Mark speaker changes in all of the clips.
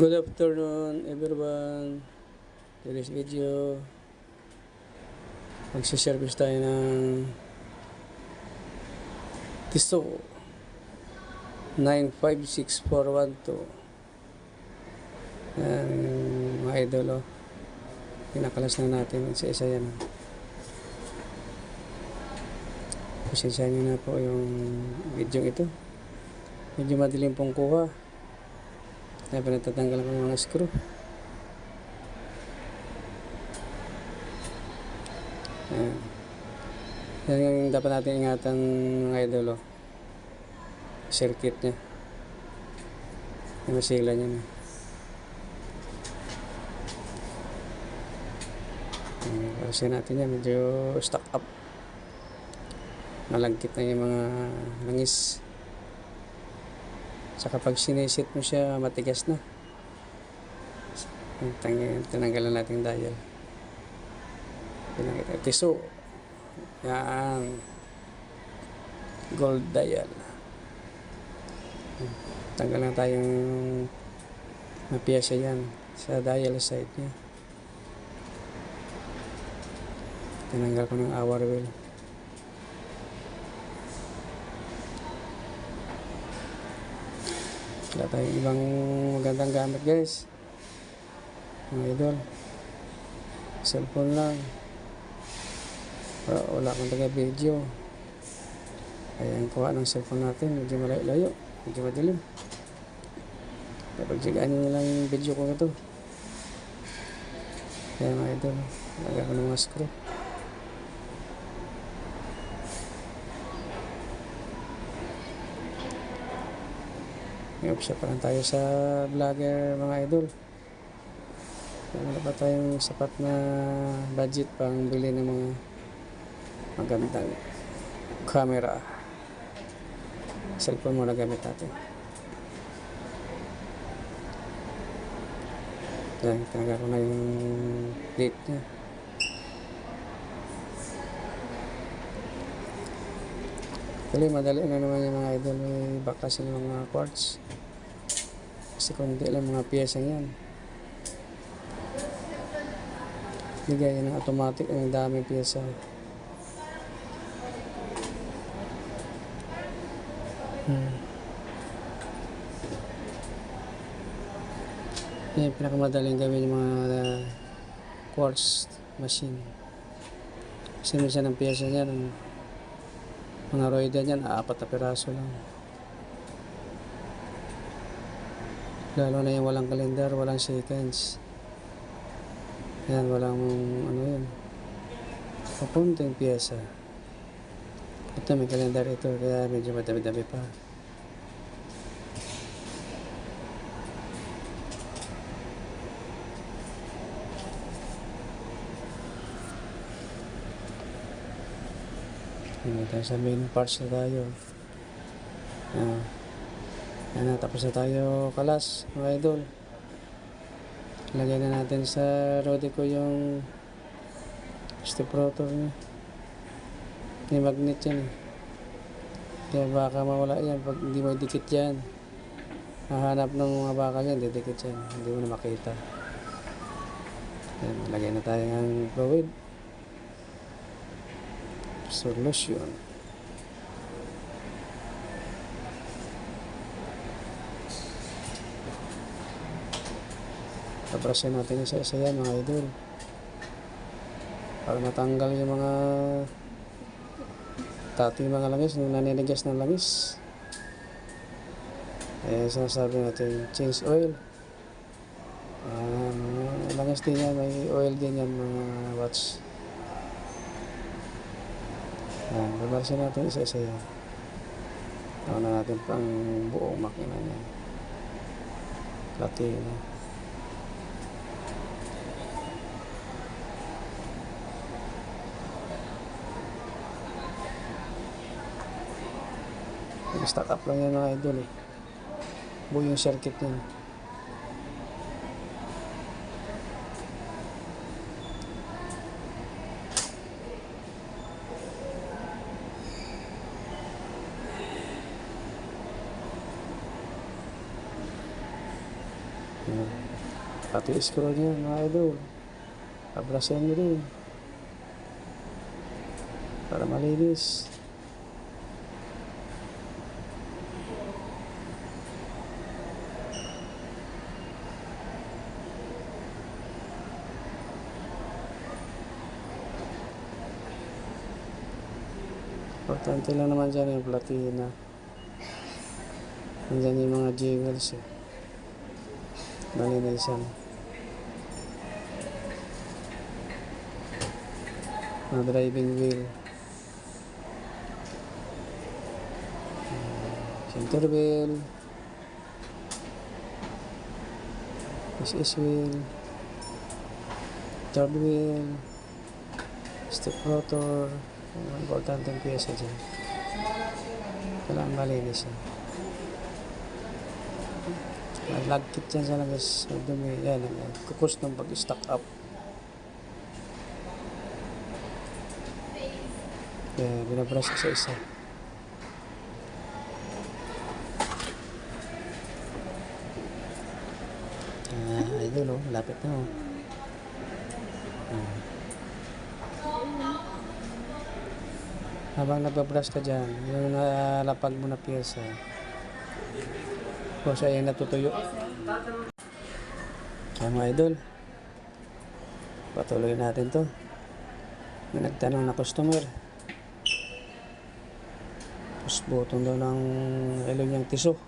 Speaker 1: Good afternoon everyone. Today's video, magsiservice tayo ng Tissot 956412. Yan mga idol, pinakalas na natin isa-isa yan. Pasensya nyo na po yung video ito, medyo madilim pong kuha. Kaya pinatatanggal ko ng mga screw. Ayan. Yan yung dapat natin ingatan mga idol. Circuit nya. Yung masigla nya na. Kasi natin yan, medyo stuck up. Malagkit na yung mga langis. Saka pag sinisit mo siya, matigas na. Tinanggalan natin dial. Tissot. Yan. Gold dial. Tanggal na tayong mapiyasa yan sa dial side niya. Tinanggal ko ng hour wheel. Wala tayong ibang magandang gamit guys, mga idol. Cellphone lang. Wala akong taga video. Kaya ang kuha ng cellphone natin medyo malayo, medyo madilim. Kapag sigaan nyo lang yung video ko ito. Kaya mga idol, lagyan ko ng mga screw. May-upsa pa lang tayo sa vlogger mga idol. Wala pa tayong sapat na budget pang bili ng mga magandang camera. Cellphone muna gamit natin. Yan, tinaga ko na yung date nya. Actually, madali na naman yung mga idol. May bakasin ng mga quartz. Kasi kundi lang mga piyesa yan. Bigay yan ng automatic. Ang daming piyesa. Yan, pinakamadaling gawin yung mga quartz machine. Kasi minsan ang piyesa niya mga roida niyan, 4 na piraso lang. Lalo na yung walang kalendar, walang seconds. Yan, walang ano yun. Papunting piyesa. Ito may kalendar ito, kaya medyo madami-dami pa. Tayo sa main parts na tayo. Yan, tapos na tayo kalas mga idol. Lagyan na natin sa rode ko yung step rotor nya. May magnet yan. Kaya baka mawala yan pag hindi mo dikit yan. Hahanap ng mga baka yan, didikit yan, hindi mo na makita. Yan, lagyan na tayo ng fluid solution. Taprasin natin isa-isa yan mga idol para matanggal yung mga dating mga langis, yung naninigas ng langis. Sinasabi natin change oil. Langis din yan, may oil din yan mga watch. Babarsin natin isa-isa yan. Tawag na natin pang buong makina niya. Platina. Stack up lang yan mga idol eh. Buo yung circuit niya. Ayan. Pati screw niya mga idol. Abrasan mo din. Para malinis. Importante lang naman dyan yung platina. Nandyan yung mga jingles eh. Malinisan. Mga driving wheel. Center wheel. SS wheel. Third wheel. Step rotor. Ang importanteng pyesa dyan. Kailangan malinis yan. Nag-lagkit yan sa labas. Magdumi. Yan. Kukus ng pag-stack up. Kaya binabrush ko sa isa. Ayun o. Lapit na o. Habang nagbabrush ka dyan, yung nalapag mo na pyesa, kung siya yung natutuyo. Kaya mga idol, patuloy natin to. May nagtanong na customer, push button daw ng ilong niyang tiso.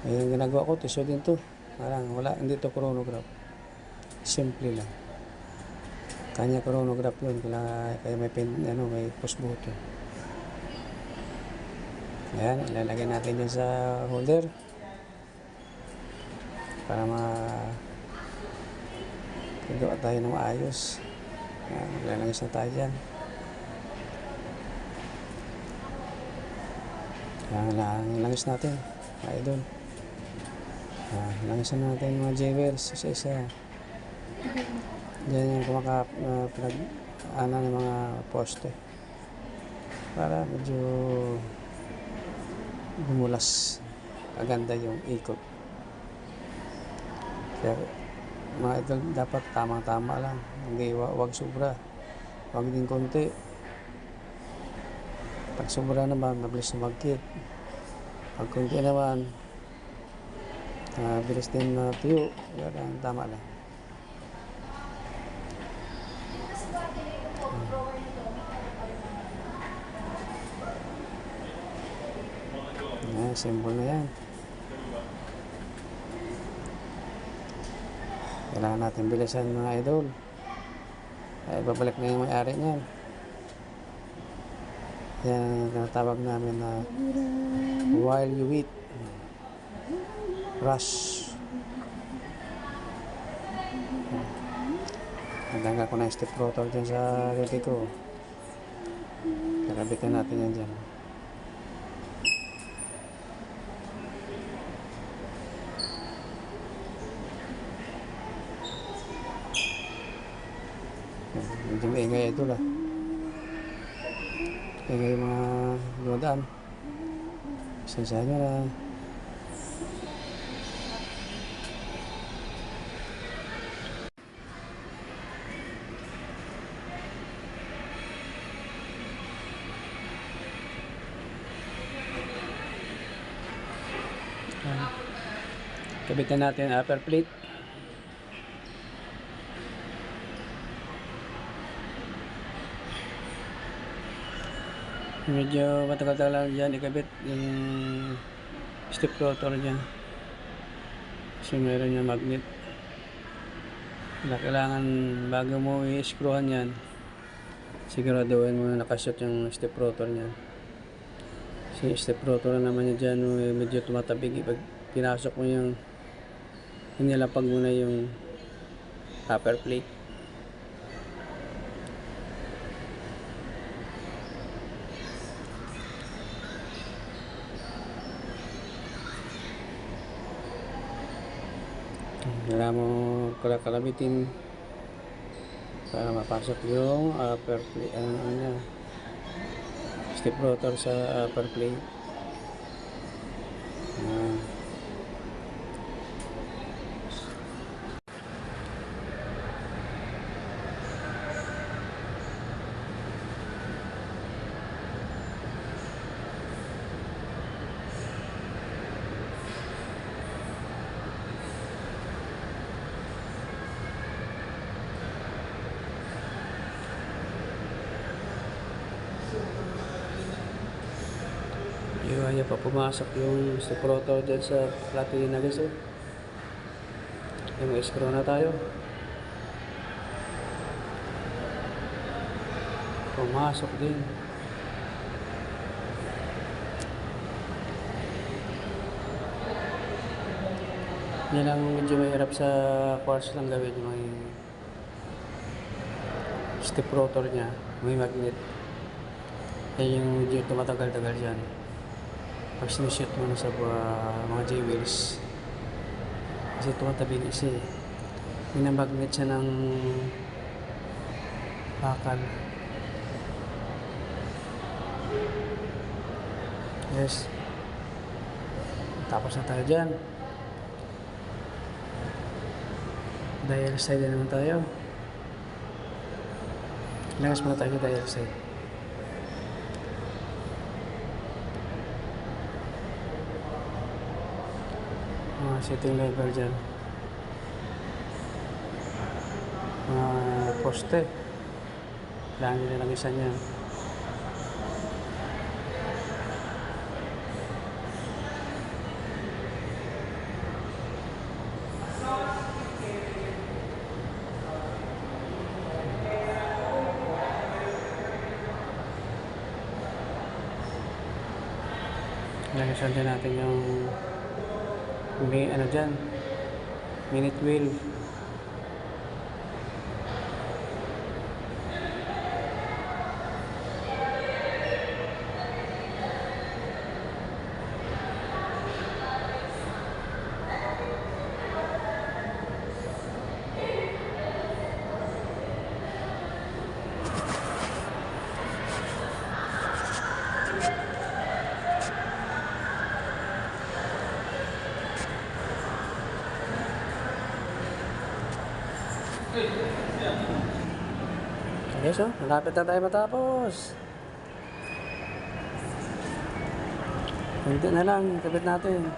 Speaker 1: Yung ginagawa ko, tiso din to. Parang wala, hindi to chronograph. Simple lang. Kanya chronograph yun, kaya may may push button. Ayan, ilalagay natin dyan sa holder para magawa tayo ng maayos. Ayan, maglalangis na tayo dyan. Ayan, langis natin mga idol. Ayan, langisan natin mga jewels isa-isa. Diyan yung ng mga poste para medyo bumulas aganda yung ikot. Kaya mga idol, dapat tamang-tama lang, hindi wag sobra, wag din konti. Pag sobra naman mabilis na magkit, pag konti naman bilis din na tuyo. Kaya tama lang. Symbol na yan. Kailangan natin bilisan mga idol. Ay, babalik na yung may-ari niyan. Yan ang tinatawag namin na while you wait, rush. Nagdanggal ko na yung step rotor dyan sa rete ko. Nakabitan natin yan dyan. Medyo maingay ito lah. Maingay yung mga lumadaan. Sensya nyo na. Kabitan natin upper plate. Medyo matagal lang dyan ikabit yung step rotor dyan kasi meron yung magnet na kailangan bago mo i-screwan yan, siguraduhin mo na nakashoot yung step rotor nyan. Kasi step rotor naman yan dyan medyo tumatabig pag pinasok mo yung inilapag mo na yung upper plate. Kailangan mo kalabitin para mapasok yung upper plate, step rotor sa upper plate. Hindi pa pumasok yung step rotor dyan sa platina guys. Oh. Okay, may screw na tayo. Pumasok din. Yan ang medyo mahirap sa quartz lang gawin. May step rotor niya. May magnet. Yan yung medyo tumatagal-tagal dyan. Pag sinushoot mo na sa mga J-wheels. Kasi tumatabi na siya eh. Minamagnet siya ng bakal. Yes. Tapos na tayo dyan. Dial side na naman tayo. Lagas muna tayo ng dial side. Setting level dyan. Poste. Kailangan nila lang isa niyan. Lagasan din natin yung may ano dyan, minute wheel. Okay, so, malapit na tayo matapos. Hindi na lang, kapit natin.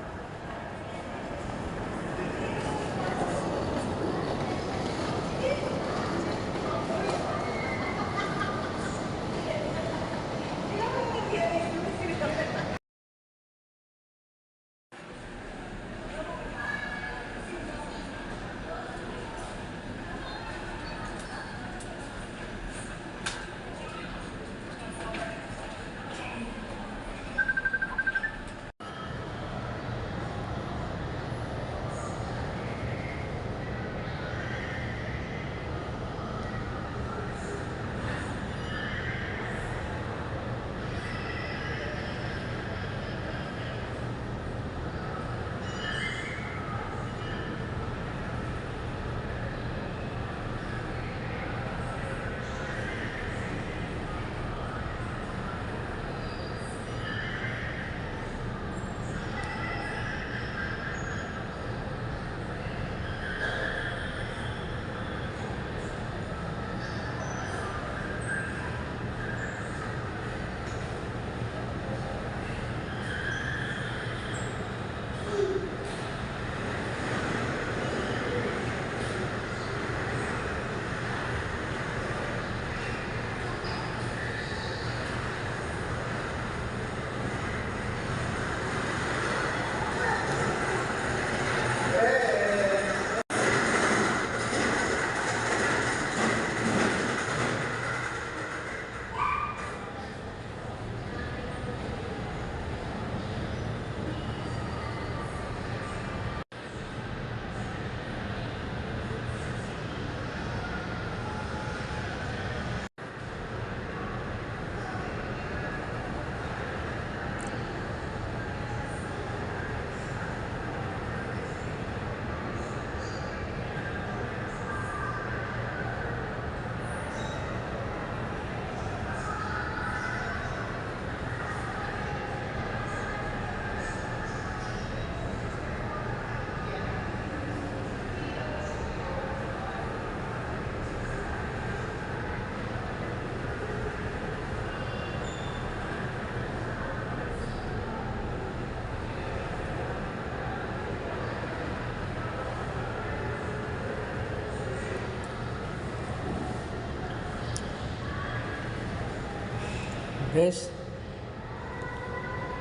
Speaker 1: Guys,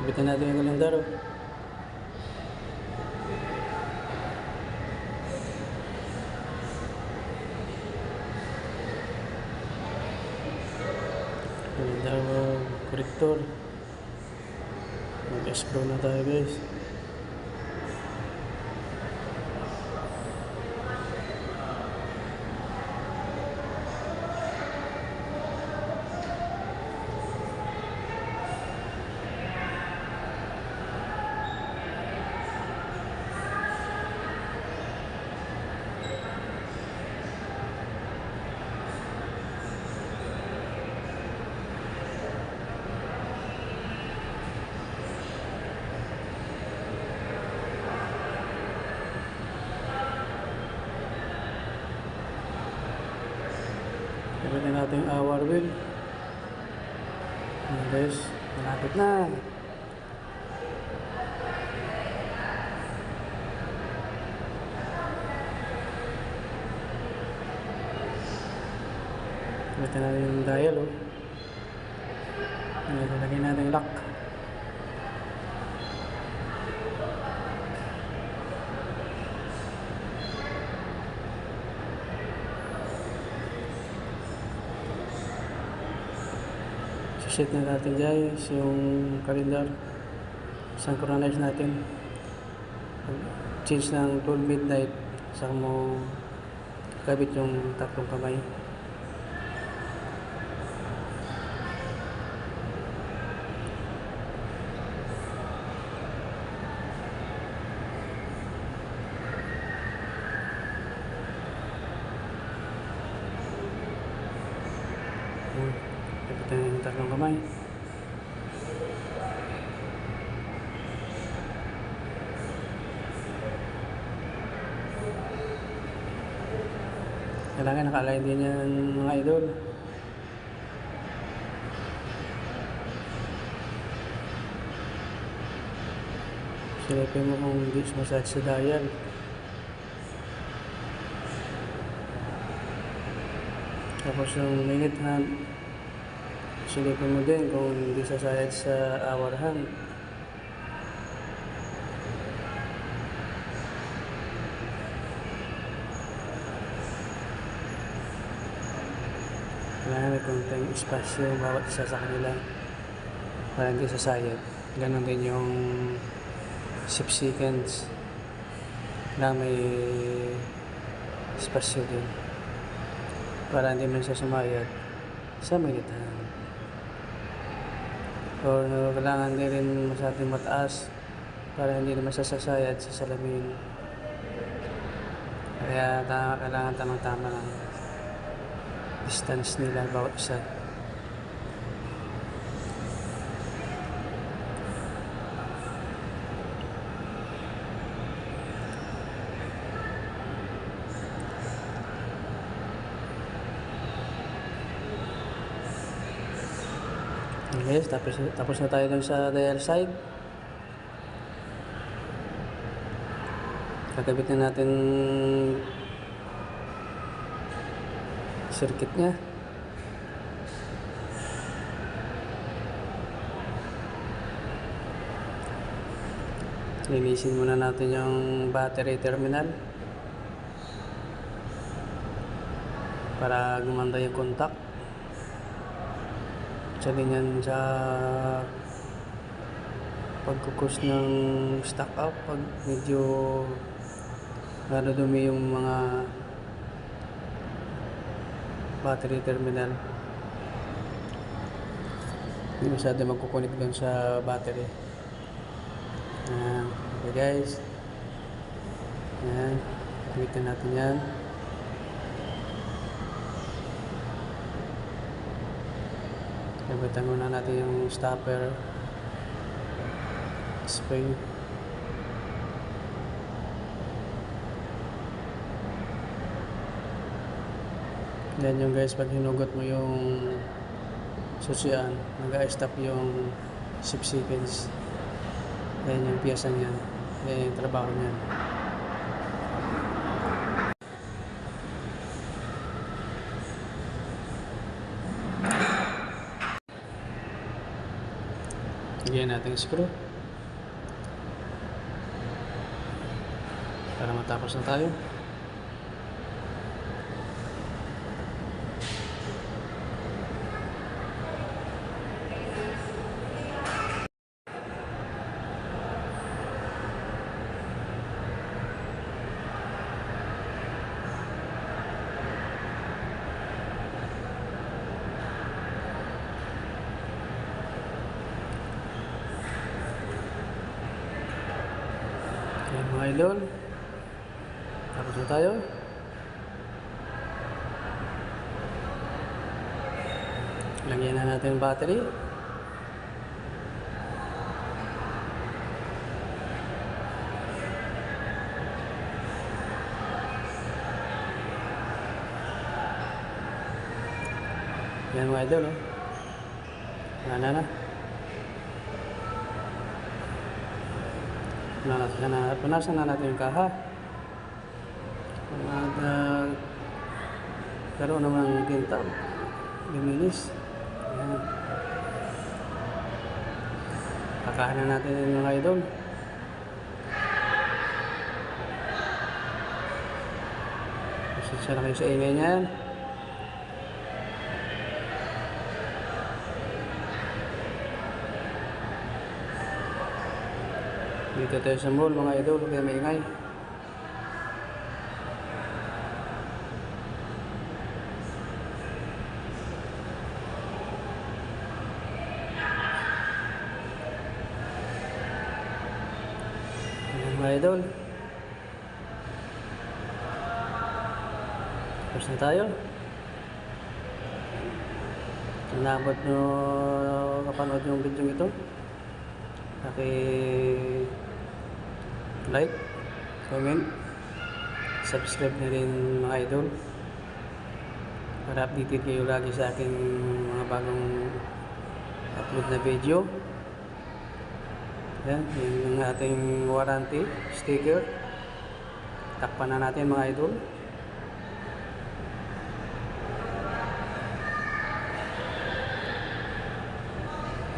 Speaker 1: Kapitan natin yung kalendaro. Kalendaro corrector. Mag-scroll na tayo guys. Gamitin natin yung hour wheel. Ayan guys, malapit na. Gamitin natin yung dial. Lagyan natin yung lock. Set na natin guys yung calendar, synchronize natin, change ng 12 midnight, saka mo kabit yung tatlong kamay. Kapitan yung tatlong kamay. Kailangan naka-align din yan mga idol. Silipin mo kung hindi sumasakit sa dial. Tapos yung minute hand, silipin mo din kung hindi sasayad sa hour hand. Kailangan may konting espasyo bawat isa sa kanila para hindi sasayad. Ganon din yung 6 seconds na may espasyo din para hindi man siya sumayad sa minute hand. Or kailangan din rin masyadong mataas para hindi naman sasayad sa salamin. Kaya kailangan tamang-tama lang distance nila bawat isa. Yes, tapos na tayo dun sa dial side. Kakabit na natin circuit niya. Linisin muna natin yung battery terminal para gumanda yung contact. Sabi niyan sa pagkukus ng stock up, pag medyo dumi yung mga battery terminal, hindi masyado magkukunik doon sa battery. Okay guys, yan, gamitin natin yan. Gamitin muna natin yung stopper spray. Yan yung guys, pag hinugot mo yung susian, nag-stop yung 6 seconds. Yan yung piyesa niyan. Yan yung trabaho niyan. Lagyan natin yung screw. Para matapos na tayo. Ayan mga idol. Tapos na tayo. Lagyan na natin yung battery. Ayan mga idol. Wala na. Punasan na natin yung kaha. At karoon naman ng tinta. Luminis. Ayan. Kakahan na natin yung mga idol. Pasensya na kayo sa ingay niyan. Dito tayo sa mall mga idol, kaya maingay. Ayan mga idol. Tapos na tayo. Kung naabot nyo kapanood yung video ito, like, comment, subscribe na rin mga idol para updated kayo lagi sa aking mga bagong upload na video. Yan, yung ating warranty sticker. Takpan na natin mga idol.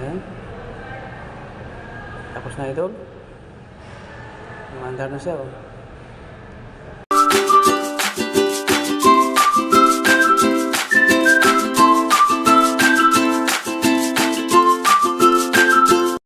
Speaker 1: Yan. Tapos na idol. Umandar na siya, oh.